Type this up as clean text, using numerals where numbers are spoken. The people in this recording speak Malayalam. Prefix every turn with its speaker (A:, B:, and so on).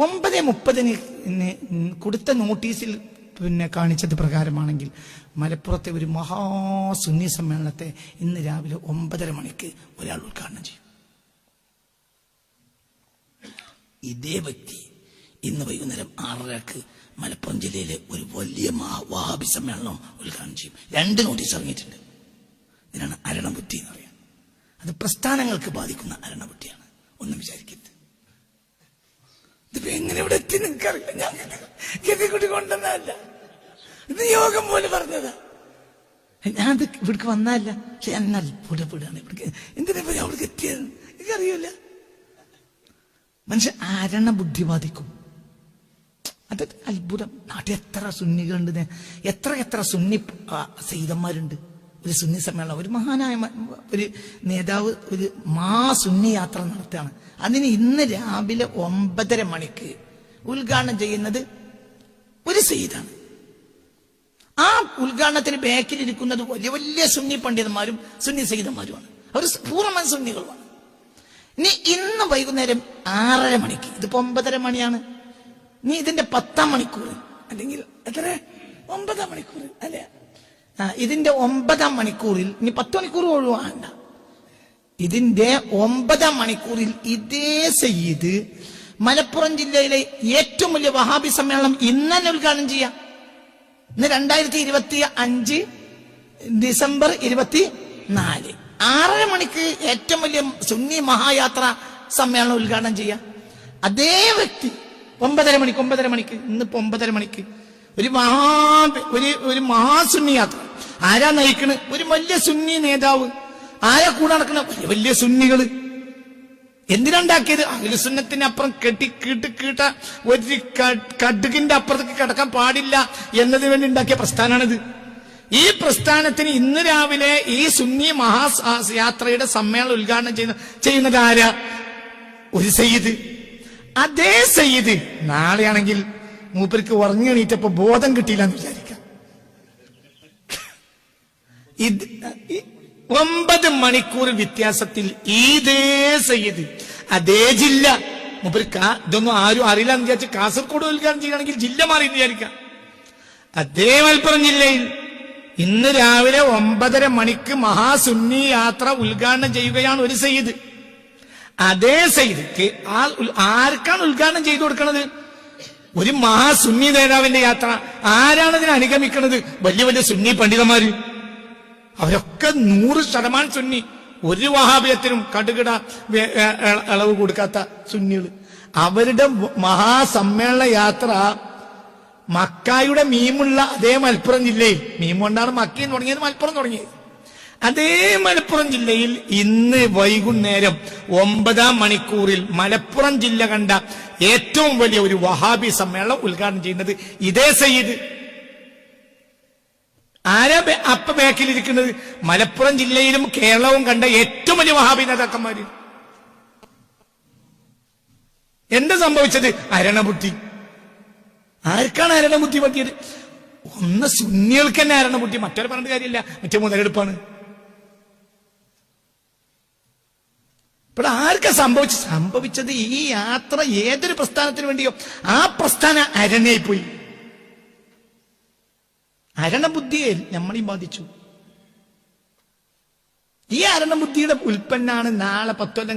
A: 9:30 കൊടുത്ത നോട്ടീസിൽ കാണിച്ചത് പ്രകാരമാണെങ്കിൽ മലപ്പുറത്തെ ഒരു മഹാസുന്നി സമ്മേളനത്തെ ഇന്ന് രാവിലെ 9:30 ഒരാൾ ഉദ്ഘാടനം ചെയ്യും. ഇതേ വ്യക്തി ഇന്ന് വൈകുന്നേരം 6:30 മലപ്പുറം ജില്ലയിലെ ഒരു വലിയ വഹാബി സമ്മേളനം ഉദ്ഘാടനം ചെയ്യും. 2 നോട്ടീസ് ഇറങ്ങിയിട്ടുണ്ട്. ഇതിനാണ് അരണബുദ്ധി എന്ന് പറയാം. അത് പ്രസ്ഥാനങ്ങൾക്ക് ബാധിക്കുന്ന അരണബുദ്ധിയാണ്. ഒന്നും വിചാരിക്കരുത്. ഇതിപ്പോ എങ്ങനെ ഇവിടെ എത്തി നിനക്കറിയില്ല. ഞാൻ ഗതികുട്ടി കൊണ്ടുവന്നതല്ല, ഇത് യോഗം പോലെ പറഞ്ഞതാ. ഞാനത് ഇവിടേക്ക് വന്നതല്ല. പക്ഷെ ഞാൻ അത്ഭുതപ്പെടുകയാണ്. ഇവിടേക്ക് എന്തിനാ അവിടേക്ക് എത്തിയത് എനിക്കറിയില്ല. മനുഷ്യൻ അരണബുദ്ധി ബാധിക്കും. അത് അത്ഭുതം. നാട്ടിൽ എത്ര സുന്നികളുണ്ട്, എത്ര സുന്നി സയ്യിദന്മാരുണ്ട്. ഒരു സുന്നി സമ്മേളനം, ഒരു മഹാനായ ഒരു നേതാവ് ഒരു സുന്നി യാത്ര നടത്തുകയാണ്. അതിന് ഇന്ന് രാവിലെ 9:30 ഉദ്ഘാടനം ചെയ്യുന്നത് ഒരു സയ്യിദാണ്. ആ ഉദ്ഘാടനത്തിന് ബാക്കിലിരിക്കുന്നത് വലിയ വലിയ സുന്നി പണ്ഡിതന്മാരും സുന്നി സയ്യിദന്മാരുമാണ്. അവർ പൂർണ്ണ സുന്നികളുമാണ്. ഇന്ന് വൈകുന്നേരം 6:30, ഇതിപ്പോ 9:30 നീ ഇതിന്റെ 10-ാം മണിക്കൂർ അല്ലെങ്കിൽ എത്ര 9-ാം മണിക്കൂർ അല്ലെ, ഇതിന്റെ 9-ാം മണിക്കൂറിൽ ഇനി 10 മണിക്കൂർ ഒഴിവാണ്ട. ഇതിന്റെ 9-ാം മണിക്കൂറിൽ ഇതേ സയ്യിദ് മലപ്പുറം ജില്ലയിലെ ഏറ്റവും വലിയ വഹാബി സമ്മേളനം ഇന്ന് തന്നെ ഉദ്ഘാടനം ചെയ്യാം. ഇന്ന് 2025 ഡിസംബർ 24 6:30 ഏറ്റവും വലിയ സുന്നി മഹായാത്ര സമ്മേളനം ഉദ്ഘാടനം ചെയ്യാം. അതേ വ്യക്തി 9:30 ഇന്നിപ്പോ 9:30 ഒരു മഹാസുന്നി യാത്ര ആരാ നയിക്കണ്? ഒരു വലിയ സുന്നി നേതാവ്. ആരാ കൂടെ നടക്കണ? വലിയ സുന്നികള്. എന്തിനുണ്ടാക്കിയത്? അഖിലു സുന്നത്തിന് അപ്പുറം കീട്ട ഒരു കടുകിന്റെ അപ്പുറത്തേക്ക് കിടക്കാൻ പാടില്ല എന്നതിന് വേണ്ടി ഉണ്ടാക്കിയ പ്രസ്ഥാനമാണിത്. ഈ പ്രസ്ഥാനത്തിന് ഇന്ന് രാവിലെ ഈ സുന്നി മഹായാത്രയുടെ സമ്മേളനം ഉദ്ഘാടനം ചെയ്യുന്നത് ആരാ? ഒരു സയ്യിദ്. അതേ സയ്യിദ് നാളെയാണെങ്കിൽ മൂപ്പർക്ക് ഉറങ്ങി എണീറ്റപ്പോ ബോധം കിട്ടിയില്ല എന്ന് വിചാരിക്കാം. 9 മണിക്കൂർ വ്യത്യാസത്തിൽ ഇതേ സയ്യിദ് അതേ ജില്ല മൂപ്പർക്ക് ഇതൊന്നും ആരും അറിയില്ല എന്ന് വിചാരിച്ച് കാസർഗോഡ് ഉദ്ഘാടനം ചെയ്യുകയാണെങ്കിൽ ജില്ല മാറി എന്ന് വിചാരിക്കാം. അതേ മലപ്പുറം ജില്ലയിൽ ഇന്ന് രാവിലെ 9:30 മഹാസുന്നി യാത്ര ഉദ്ഘാടനം ചെയ്യുകയാണ് ഒരു സയ്യിദ്. അതേ സയ്യിദ് ആർക്കാണ് ഉദ്ഘാടനം ചെയ്തു കൊടുക്കുന്നത്? ഒരു മഹാസുന്നി നേതാവിന്റെ യാത്ര. ആരാണ് ഇതിനെ അനുഗമിക്കുന്നത്? വലിയ വലിയ സുന്നി പണ്ഡിതന്മാര്. അവരൊക്കെ 100% സുന്നി. ഒരു വഹാബിയത്തിനും കടുകിട അളവ് കൊടുക്കാത്ത സുന്നികള്. അവരുടെ മഹാസമ്മേളന യാത്ര മക്കായുടെ മീമുള്ള അതേ മലപ്പുറം ജില്ലയിൽ, മീം കൊണ്ടാണ് മക്കയിൽ തുടങ്ങിയത്, മലപ്പുറം തുടങ്ങിയത്. അതേ മലപ്പുറം ജില്ലയിൽ ഇന്ന് വൈകുന്നേരം 9-ാം മണിക്കൂറിൽ മലപ്പുറം ജില്ല കണ്ട ഏറ്റവും വലിയ ഒരു വഹാബി സമ്മേളനം ഉദ്ഘാടനം ചെയ്യുന്നത് ഇതേ സയ്യിദ്. ആരാ അപ്പ ബാക്കിലിരിക്കുന്നത്? മലപ്പുറം ജില്ലയിലും കേരളവും കണ്ട ഏറ്റവും വലിയ വഹാബി നേതാക്കന്മാര്. എന്താ സംഭവിച്ചത്? അരണബുദ്ധി. ആർക്കാണ് അരണബുദ്ധി പറ്റിയത്? ഒന്ന് സുന്നികൾക്ക് തന്നെ അരണബുദ്ധി. മറ്റൊരു പറഞ്ഞിട്ട് കാര്യമില്ല, മറ്റേ മുതലെടുപ്പാണ്. ഇപ്പോൾ ആർക്കാ സംഭവിച്ചത്? ഈ യാത്ര ഏതൊരു പ്രസ്ഥാനത്തിന് വേണ്ടിയോ ആ പ്രസ്ഥാനം അരണയായിപ്പോയി. അരണബുദ്ധിയെ നമ്മളെയും ബാധിച്ചു. ഈ അരണബുദ്ധിയുടെ ഉൽപ്പന്നാണ് നാളെ 10 കൊല്ലം